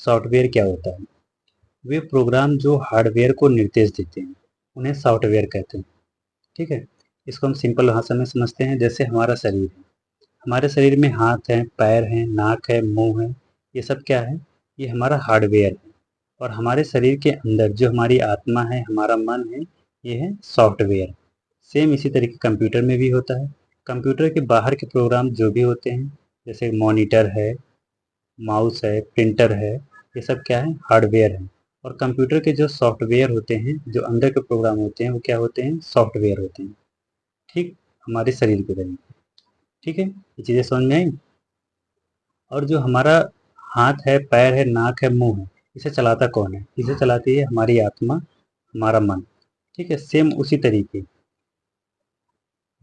Software क्या होता है? वे प्रोग्राम जो हार्डवेयर को निर्देश देते हैं उन्हें सॉफ्टवेयर कहते हैं। ठीक है, इसको हम सिंपल भाषा में समझते हैं। जैसे हमारा शरीर है, हमारे शरीर में हाथ है, पैर है, नाक है, मुंह है, ये सब क्या है? ये हमारा हार्डवेयर है। और हमारे शरीर के अंदर जो हमारी आत्मा है, हमारा मन है, ये है सॉफ्टवेयर। सेम इसी तरीके कंप्यूटर में भी होता है। कंप्यूटर के बाहर के प्रोग्राम जो भी होते हैं, जैसे मॉनिटर है, माउस है, प्रिंटर है, ये सब क्या है? हार्डवेयर है। और कंप्यूटर के जो सॉफ्टवेयर होते हैं, जो अंदर के प्रोग्राम होते हैं, वो क्या होते हैं? सॉफ्टवेयर होते हैं। ठीक, हमारे शरीर के तरीके। ठीक है, ये चीज़ें समझ में आई? और जो हमारा हाथ है, पैर है, नाक है, मुंह है, इसे चलाता कौन है? इसे चलाती है हमारी आत्मा, हमारा मन। ठीक है, सेम उसी तरीके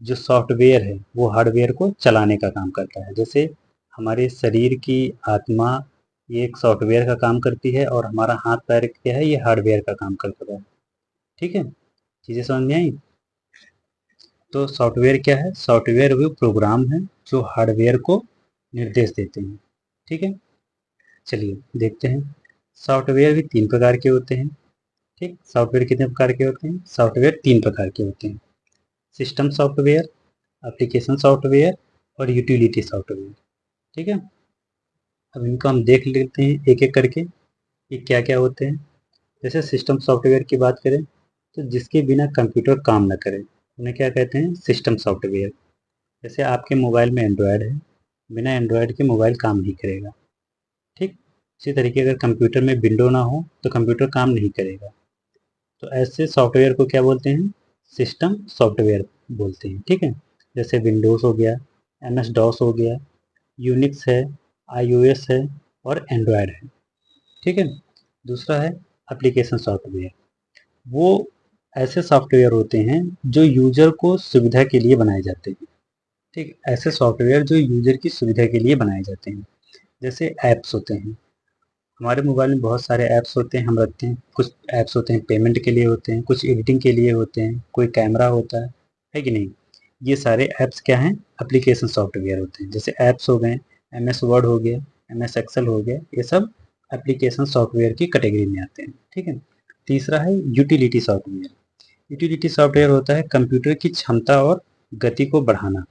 जो सॉफ्टवेयर है वो हार्डवेयर को चलाने का काम करता है। जैसे हमारे शरीर की आत्मा ये एक सॉफ्टवेयर का काम करती है, और हमारा हाथ पैर क्या है? ये हार्डवेयर का काम करता है। ठीक है, चीज़ें समझ में आई? तो सॉफ्टवेयर क्या है? सॉफ्टवेयर वो प्रोग्राम है जो हार्डवेयर को निर्देश देते हैं। ठीक है, चलिए देखते हैं। सॉफ्टवेयर भी 3 प्रकार के होते हैं। ठीक, सॉफ्टवेयर कितने प्रकार के होते हैं? सॉफ्टवेयर 3 प्रकार के होते हैं। सिस्टम सॉफ्टवेयर, एप्लीकेशन सॉफ्टवेयर और यूटिलिटी सॉफ्टवेयर। ठीक है, अब इनको हम देख लेते हैं एक एक करके कि क्या क्या होते हैं। जैसे सिस्टम सॉफ्टवेयर की बात करें तो जिसके बिना कंप्यूटर काम न करे उन्हें क्या कहते हैं? System software. जैसे आपके मोबाइल में एंड्रॉयड है, बिना एंड्रॉयड के मोबाइल काम नहीं करेगा। ठीक, इसी तरीके अगर कंप्यूटर में विंडो ना हो तो कंप्यूटर काम नहीं करेगा। तो ऐसे सॉफ्टवेयर को क्या बोलते हैं? सिस्टम सॉफ्टवेयर बोलते हैं। ठीक है, जैसे विंडोज़ हो गया, एम एस डॉस हो गया, यूनिक्स है, iOS है और एंड्रॉयड है। ठीक है, दूसरा है एप्लीकेशन सॉफ्टवेयर। वो ऐसे सॉफ्टवेयर होते हैं जो यूजर को सुविधा के लिए बनाए जाते हैं। ठीक, ऐसे सॉफ्टवेयर जो यूजर की सुविधा के लिए बनाए जाते हैं। जैसे ऐप्स होते हैं, हमारे मोबाइल में बहुत सारे ऐप्स होते हैं, हम रखते हैं। कुछ ऐप्स होते हैं पेमेंट के लिए होते हैं, कुछ एडिटिंग के लिए होते हैं, कोई कैमरा होता है कि नहीं? ये सारे ऐप्स क्या हैं? एप्लीकेशन सॉफ्टवेयर होते हैं। जैसे ऐप्स हो गए, एम एस वर्ड हो गया, एम एस एक्सेल हो गया, ये सब एप्लीकेशन सॉफ्टवेयर की कैटेगरी में आते हैं। ठीक है, तीसरा है यूटिलिटी सॉफ्टवेयर। यूटिलिटी सॉफ्टवेयर होता है कंप्यूटर की क्षमता और गति को बढ़ाना।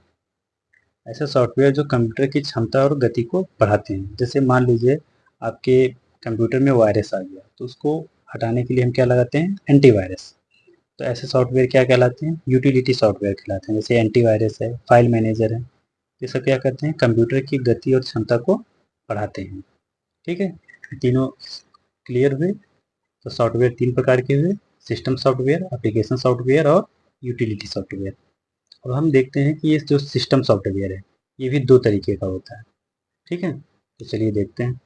ऐसे सॉफ्टवेयर जो कंप्यूटर की क्षमता और गति को बढ़ाते हैं। जैसे मान लीजिए आपके कंप्यूटर में वायरस आ गया, तो उसको हटाने के लिए हम क्या लगाते हैं? एंटीवायरस। तो ऐसे सॉफ्टवेयर क्या कहलाते हैं? यूटिलिटी सॉफ्टवेयर कहलाते हैं। जैसे एंटीवायरस है, फाइल मैनेजर है, ये सब क्या करते हैं? कंप्यूटर की गति और क्षमता को बढ़ाते हैं। ठीक है, तीनों क्लियर हुए? तो सॉफ्टवेयर 3 प्रकार के हुए, सिस्टम सॉफ्टवेयर, एप्लीकेशन सॉफ्टवेयर और यूटिलिटी सॉफ्टवेयर। अब हम देखते हैं कि ये जो सिस्टम सॉफ्टवेयर है ये भी 2 तरीके का होता है। ठीक है, तो चलिए देखते हैं।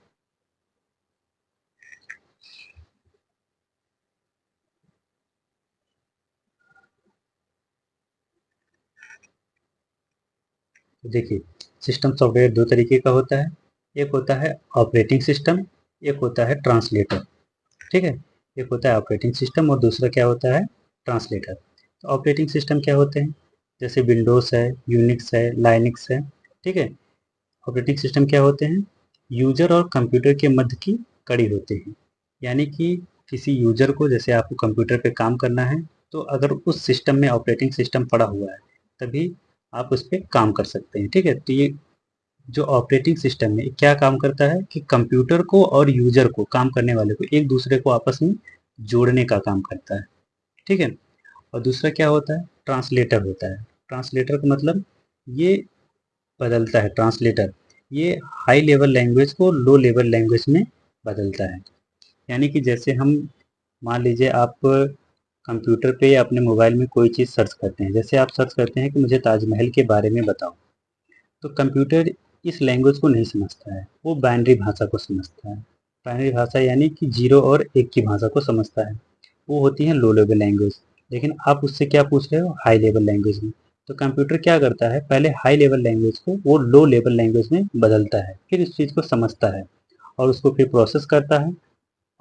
तो देखिए, सिस्टम सॉफ्टवेयर 2 तरीके का होता है। एक होता है ऑपरेटिंग सिस्टम, एक होता है ट्रांसलेटर। ठीक है, एक होता है ऑपरेटिंग सिस्टम और दूसरा क्या होता है? ट्रांसलेटर। तो ऑपरेटिंग सिस्टम क्या होते हैं? जैसे विंडोज़ है, यूनिक्स है, लाइनक्स है। ठीक है, ऑपरेटिंग सिस्टम क्या होते हैं? यूजर और कंप्यूटर के मध्य की कड़ी होते हैं। यानी कि किसी यूजर को, जैसे आपको कंप्यूटर पे काम करना है, तो अगर उस सिस्टम में ऑपरेटिंग सिस्टम पड़ा हुआ है तभी आप उस पर काम कर सकते हैं। ठीक है, तो ये जो ऑपरेटिंग सिस्टम है क्या काम करता है कि कंप्यूटर को और यूजर को, काम करने वाले को, एक दूसरे को आपस में जोड़ने का काम करता है। ठीक है, और दूसरा क्या होता है? ट्रांसलेटर होता है। ट्रांसलेटर का मतलब ये बदलता है। ट्रांसलेटर ये हाई लेवल लैंग्वेज को लो लेवल लैंग्वेज में बदलता है। यानी कि जैसे हम, मान लीजिए आप कंप्यूटर पे या अपने मोबाइल में कोई चीज़ सर्च करते हैं। जैसे आप सर्च करते हैं कि मुझे ताजमहल के बारे में बताओ, तो कंप्यूटर इस लैंग्वेज को नहीं समझता है, वो बाइनरी भाषा को समझता है। बाइनरी भाषा यानी कि 0 और 1 की भाषा को समझता है। वो होती है लो लेवल लैंग्वेज। लेकिन आप उससे क्या पूछ रहे हो? हाई लेवल लैंग्वेज में। तो कंप्यूटर क्या करता है? पहले हाई लेवल लैंग्वेज को वो लो लेवल लैंग्वेज में बदलता है, फिर इस चीज़ को समझता है और उसको फिर प्रोसेस करता है,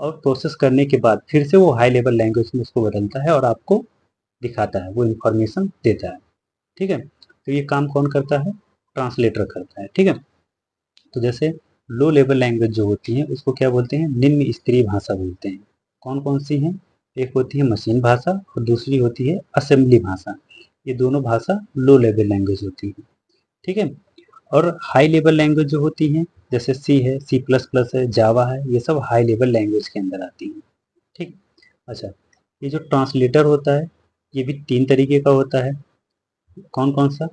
और प्रोसेस करने के बाद फिर से वो हाई लेवल लैंग्वेज में उसको बदलता है और आपको दिखाता है, वो इन्फॉर्मेशन देता है। ठीक है, तो ये काम कौन करता है? ट्रांसलेटर करता है। ठीक है, तो जैसे लो लेवल लैंग्वेज जो होती हैं उसको क्या बोलते हैं, निम्न स्तरीय भाषा बोलते हैं। कौन कौन सी हैं, एक होती है मशीन भाषा और दूसरी होती है असेंबली भाषा। ये दोनों भाषा लो लेवल लैंग्वेज होती है, ठीक है। और हाई लेवल लैंग्वेज जो होती हैं जैसे सी है, सी प्लस प्लस है, जावा है, ये सब हाई लेवल लैंग्वेज के अंदर आती हैं, ठीक। अच्छा, ये जो ट्रांसलेटर होता है ये भी 3 तरीके का होता है। कौन कौन सा,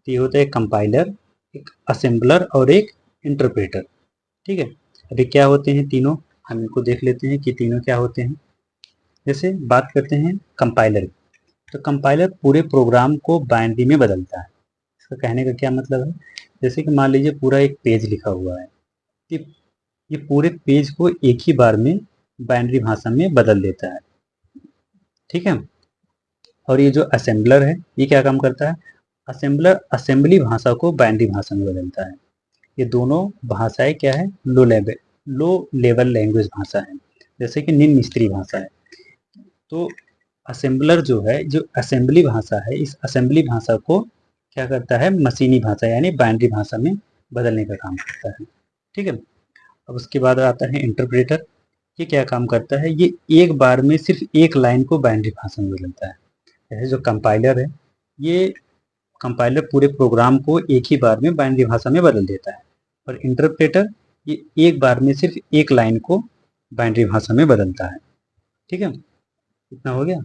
ये होता है कंपाइलर, एक असेंबलर और एक इंटरप्रेटर, ठीक है। अभी क्या होते हैं तीनों, हम इनको देख लेते हैं कि तीनों क्या होते हैं। जैसे बात करते हैं कंपाइलर, तो कंपाइलर पूरे प्रोग्राम को बाइनरी में बदलता है। इसका कहने का क्या मतलब है, जैसे कि मान लीजिए पूरा एक पेज लिखा हुआ है, कि ये पूरे पेज को एक ही बार में बाइनरी भाषा में बदल देता है, ठीक है। और ये जो असेंबलर है ये क्या काम करता है, असेंबलर असेंबली भाषा को बाइनरी भाषा में बदलता है। ये दोनों भाषाएं क्या है, लो लेवल लैंग्वेज भाषा है, जैसे कि निम्न स्तरीय भाषा है। तो असेंबलर जो है, जो असेंबली भाषा है, इस असेंबली भाषा को क्या करता है, मशीनी भाषा यानी बाइनरी भाषा में बदलने का काम करता है, ठीक है। अब उसके बाद आता है इंटरप्रेटर। ये क्या काम करता है, ये एक बार में सिर्फ एक लाइन को बाइनरी भाषा में बदलता है। जैसे जो कंपाइलर है, ये कंपाइलर पूरे प्रोग्राम को एक ही बार में बाइनरी भाषा में बदल देता है। और इंटरप्रेटर ये एक बार में सिर्फ एक लाइन को बाइनरी भाषा में बदलता है, ठीक है। इतना हो गया,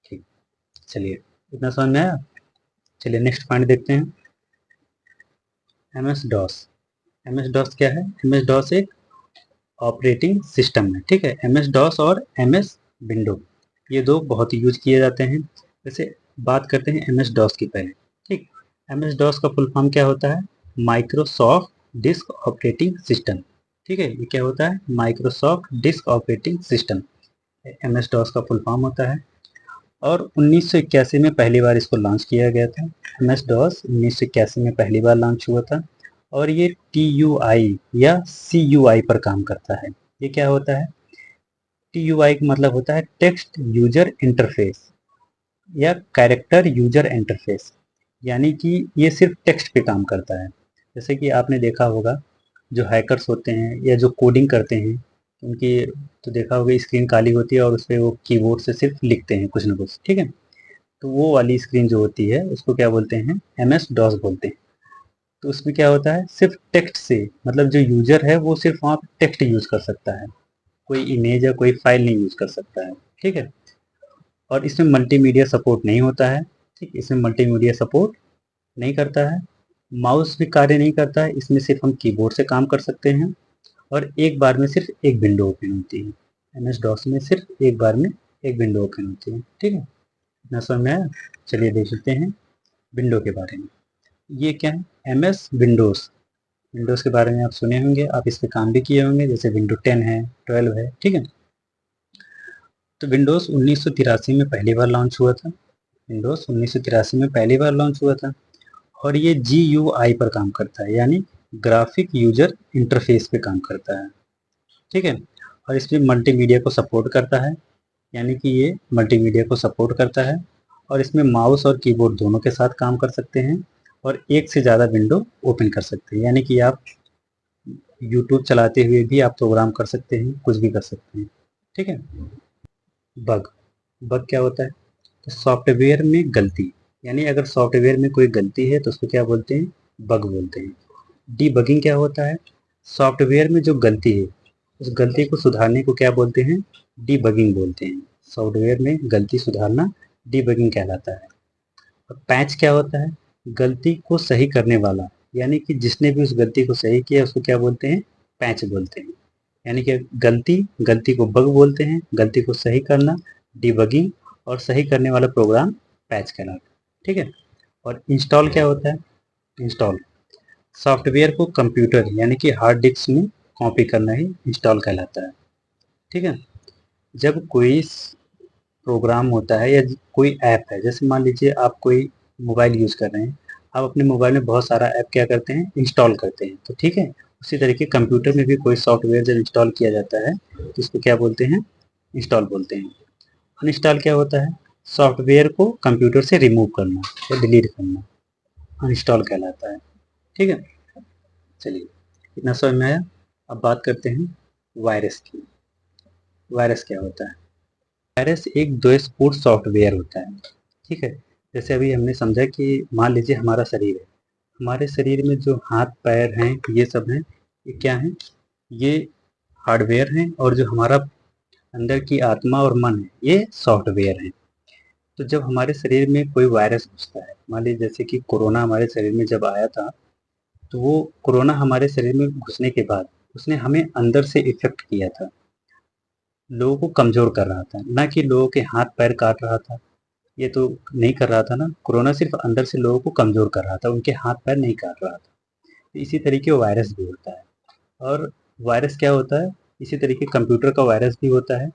ठीक। चलिए, इतना समझ में आया। चलिए नेक्स्ट पॉइंट देखते हैं, M S DOS. M S DOS क्या है, एम एस डॉस एक ऑपरेटिंग सिस्टम है, ठीक है। एम एस डॉस और एम एस विंडो ये दो बहुत ही यूज किए जाते हैं। जैसे बात करते हैं एम एस डॉस की पहले, ठीक। एम एस डॉस का फुल फॉर्म क्या होता है, माइक्रोसॉफ्ट डिस्क ऑपरेटिंग सिस्टम, ठीक है। ये क्या होता है, Microsoft disk operating system, M S DOS का फुल फॉर्म होता है। और 1981 में पहली बार इसको लॉन्च किया गया था। एम एस डॉस 1981 में पहली बार लॉन्च हुआ था। और ये TUI या CUI पर काम करता है। ये क्या होता है, TUI का मतलब होता है टेक्स्ट यूजर इंटरफेस या कैरेक्टर यूजर इंटरफेस, यानी कि ये सिर्फ टेक्स्ट पे काम करता है। जैसे कि आपने देखा होगा जो हैकर्स होते हैं या जो कोडिंग करते हैं, उनकी तो देखा होगा स्क्रीन काली होती है और उस पर वो कीबोर्ड से सिर्फ लिखते हैं कुछ ना कुछ, ठीक है। तो वो वाली स्क्रीन जो होती है उसको क्या बोलते हैं, MS डॉस बोलते हैं। तो उसमें क्या होता है, सिर्फ टेक्स्ट से, मतलब जो यूजर है वो सिर्फ वहाँ पे टेक्स्ट यूज कर सकता है, कोई इमेज या कोई फाइल नहीं यूज कर सकता है, ठीक है। और इसमें मल्टीमीडिया सपोर्ट नहीं होता है, ठीक। इसमें मल्टीमीडिया सपोर्ट नहीं करता है, माउस भी कार्य नहीं करता है, इसमें सिर्फ हम कीबोर्ड से काम कर सकते हैं। और एक बार में सिर्फ एक विंडो ओपन होती है, MS डॉस में सिर्फ एक बार में एक विंडो ओपन होती है, ठीक है। इतना समझ में आया। चलिए देख लेते हैं विंडो के बारे में। ये क्या है, MS विंडोज़। विंडोज़ के बारे में आप सुने होंगे, आप इस पे काम भी किए होंगे, जैसे विंडो 10 है, 12 है, ठीक है। तो विंडोज़ 1983 में पहली बार लॉन्च हुआ था। विंडोज़ 1983 में पहली बार लॉन्च हुआ था। और ये GUI पर काम करता है, यानी ग्राफिक यूजर इंटरफेस पे काम करता है, ठीक है। और इसमें मल्टीमीडिया को सपोर्ट करता है, यानी कि ये मल्टीमीडिया को सपोर्ट करता है। और इसमें माउस और कीबोर्ड दोनों के साथ काम कर सकते हैं। और एक से ज़्यादा विंडो ओपन कर सकते हैं, यानी कि आप यूट्यूब चलाते हुए भी आप प्रोग्राम कर सकते हैं, कुछ भी कर सकते हैं, ठीक है। बग, बग क्या होता है, तो सॉफ्टवेयर में गलती, यानी अगर सॉफ्टवेयर में कोई गलती है तो उसको क्या बोलते हैं, बग बोलते हैं। डीबगिंग क्या होता है, सॉफ्टवेयर में जो गलती है उस गलती को सुधारने को क्या बोलते हैं, डीबगिंग बोलते हैं। सॉफ्टवेयर में गलती सुधारना डीबगिंग कहलाता है। और पैच क्या होता है, गलती को सही करने वाला, यानी कि जिसने भी उस गलती को सही किया उसको क्या बोलते हैं, पैच बोलते हैं। यानी कि गलती, गलती को बग बोलते हैं, गलती को सही करना डिबगिंग, और सही करने वाला प्रोग्राम पैच कहलाता है, ठीक है। और इंस्टॉल क्या होता है, इंस्टॉल सॉफ्टवेयर को कंप्यूटर यानी कि हार्ड डिस्क में कॉपी करना ही इंस्टॉल कहलाता है, ठीक है। जब कोई प्रोग्राम होता है या कोई ऐप है, जैसे मान लीजिए आप कोई मोबाइल यूज़ कर रहे हैं, आप अपने मोबाइल में बहुत सारा ऐप क्या करते हैं, इंस्टॉल करते हैं, तो ठीक है। उसी तरीके कंप्यूटर में भी कोई सॉफ्टवेयर जब इंस्टॉल किया जाता है तो इसको क्या बोलते हैं, इंस्टॉल बोलते हैं। अनइंस्टॉल क्या होता है, सॉफ्टवेयर को कंप्यूटर से रिमूव करना या डिलीट करना, अनइंस्टॉल कहलाता है, ठीक है। चलिए इतना समझ में आया। अब बात करते हैं वायरस की। वायरस क्या होता है? वायरस एक द्वैतपूर्ण सॉफ्टवेयर होता है, ठीक है। जैसे अभी हमने समझा कि मान लीजिए हमारा शरीर है, हमारे शरीर में जो हाथ पैर हैं ये सब हैं, ये क्या हैं? ये हार्डवेयर हैं, और जो हमारा अंदर की आत्मा और मन है ये सॉफ्टवेयर हैं। तो जब हमारे शरीर में कोई वायरस घुसता है, मान लीजिए जैसे कि कोरोना हमारे शरीर में जब आया था, तो वो कोरोना हमारे शरीर में घुसने के बाद उसने हमें अंदर से इफेक्ट किया था, लोगों को कमजोर कर रहा था, ना कि लोगों के हाथ पैर काट रहा था। ये तो नहीं कर रहा था ना, कोरोना सिर्फ अंदर से लोगों को कमजोर कर रहा था, उनके हाथ पैर नहीं काट रहा था। तो इसी तरीके वायरस भी होता है। और वायरस क्या होता है? इसी तरीके कंप्यूटर का वायरस भी होता है।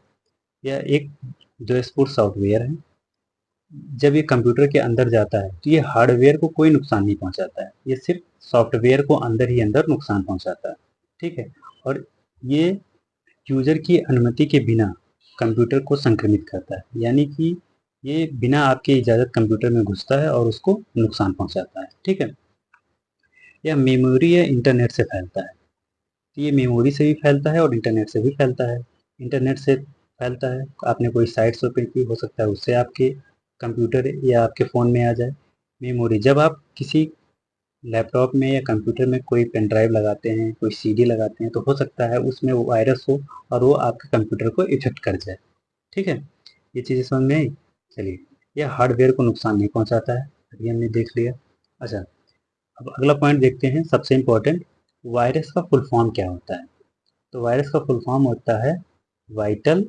यह एक द्वैतपूर्ण सॉफ्टवेयर है। जब ये कंप्यूटर के अंदर जाता है तो ये हार्डवेयर को कोई नुकसान नहीं पहुंचाता है, ये सिर्फ सॉफ्टवेयर को अंदर ही अंदर नुकसान पहुंचाता है, ठीक है। और ये यूजर की अनुमति के बिना कंप्यूटर को संक्रमित करता है, यानी कि ये बिना आपकी इजाज़त कंप्यूटर में घुसता है और उसको नुकसान पहुंचाता है, ठीक है। यह मेमोरी या इंटरनेट से फैलता है। तो ये मेमोरी से भी फैलता है और इंटरनेट से भी फैलता है। इंटरनेट से फैलता है, आपने कोई साइट्स ओपन की, हो सकता है उससे आपके कंप्यूटर या आपके फ़ोन में आ जाए। मेमोरी, जब आप किसी लैपटॉप में या कंप्यूटर में कोई पेन ड्राइव लगाते हैं, कोई सीडी लगाते हैं, तो हो सकता है उसमें वो वायरस हो और वो आपके कंप्यूटर को इफ़ेक्ट कर जाए, ठीक है। ये चीज़ें समझ में आई? चलिए, यह हार्डवेयर को नुकसान नहीं पहुंचाता है, अभी हमने देख लिया। अच्छा, अब अगला पॉइंट देखते हैं, सबसे इम्पोर्टेंट, वायरस का फुल फॉर्म क्या होता है? तो वायरस का फुल फॉर्म होता है vital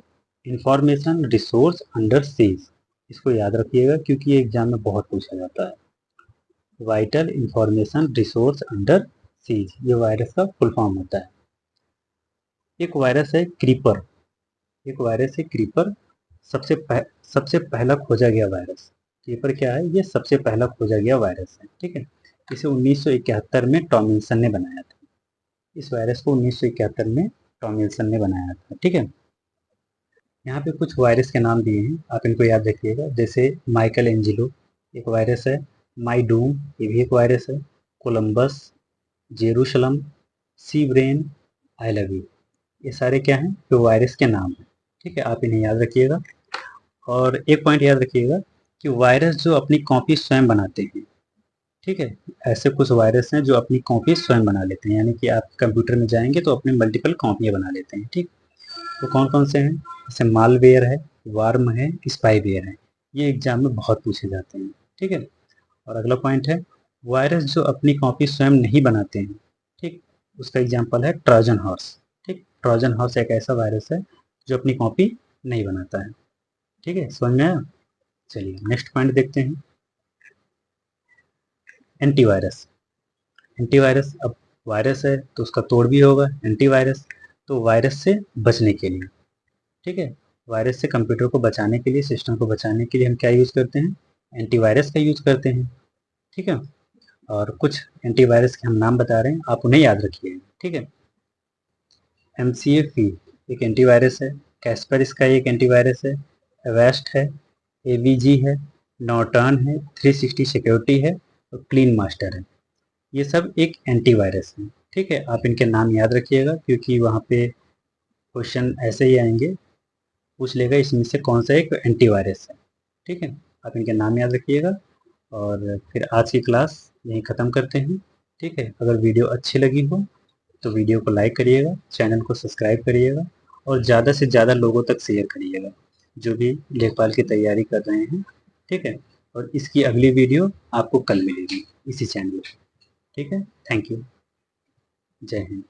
information resource under seize. इसको याद रखिएगा क्योंकि ये एग्जाम में बहुत पूछा जाता है। Vital information resource under seize, ये वायरस का फुल फॉर्म होता है। एक वायरस है क्रीपर। एक वायरस है क्रीपर, सबसे पहला खोजा गया वायरस। क्रीपर क्या है? ये सबसे पहला खोजा गया वायरस है, ठीक है। इसे 1971 में टॉमिल्सन ने बनाया था। इस वायरस को 1971 में टॉमिल्सन ने बनाया था, ठीक है। यहाँ पे कुछ वायरस के नाम दिए हैं, आप इनको याद रखिएगा। जैसे माइकल एंजिलो एक वायरस है, माई डूम ये भी एक वायरस है, Columbus, Jerusalem, C Brain, I love you, ये सारे क्या हैं? जो वायरस के नाम हैं, ठीक है। आप इन्हें याद रखिएगा। और एक पॉइंट याद रखिएगा कि वायरस जो अपनी कॉपी स्वयं बनाते हैं, ठीक है। ऐसे कुछ वायरस हैं जो अपनी कॉपी स्वयं बना लेते हैं, यानी कि आप कंप्यूटर में जाएंगे तो अपनी मल्टीपल कॉपियाँ बना लेते हैं, ठीक। तो कौन कौन से हैं? जैसे मालवेयर है, वार्म है, स्पाईवेयर है। ये एग्जाम में बहुत पूछे जाते हैं, ठीक है। और अगला पॉइंट है वायरस जो अपनी कॉपी स्वयं नहीं बनाते हैं, ठीक। उसका एग्जाम्पल है ट्रोजन हॉर्स, ठीक। ट्रोजन हॉर्स एक ऐसा वायरस है जो अपनी कॉपी नहीं बनाता है, ठीक है। समझ में आया? चलिए नेक्स्ट पॉइंट देखते हैं, एंटीवायरस। एंटीवायरस, अब वायरस है तो उसका तोड़ भी होगा, एंटीवायरस। तो वायरस से बचने के लिए, ठीक है, वायरस से कंप्यूटर को बचाने के लिए, सिस्टम को बचाने के लिए हम क्या यूज़ करते हैं? एंटीवायरस का यूज़ करते हैं, ठीक है। और कुछ एंटीवायरस के हम नाम बता रहे हैं, आप उन्हें याद रखिए, ठीक है। MCAFE एक एंटीवायरस है, कैस्पर इसका एक एंटीवायरस है, एवेस्ट है, AVG है, नॉर्टन है, 360 सिक्योरिटी है और क्लीन मास्टर है। ये सब एक एंटीवायरस है, ठीक है। आप इनके नाम याद रखिएगा क्योंकि वहाँ पे क्वेश्चन ऐसे ही आएंगे, पूछ लेगा इसमें से कौन सा एक एंटीवायरस है, ठीक है। आप इनके नाम याद रखिएगा। और फिर आज की क्लास यहीं ख़त्म करते हैं, ठीक है। अगर वीडियो अच्छी लगी हो तो वीडियो को लाइक करिएगा, चैनल को सब्सक्राइब करिएगा और ज़्यादा से ज़्यादा लोगों तक शेयर करिएगा जो भी लेखपाल की तैयारी कर रहे हैं, ठीक है। और इसकी अगली वीडियो आपको कल मिलेगी इसी चैनल पर, ठीक है। Thank you. जय हिंद।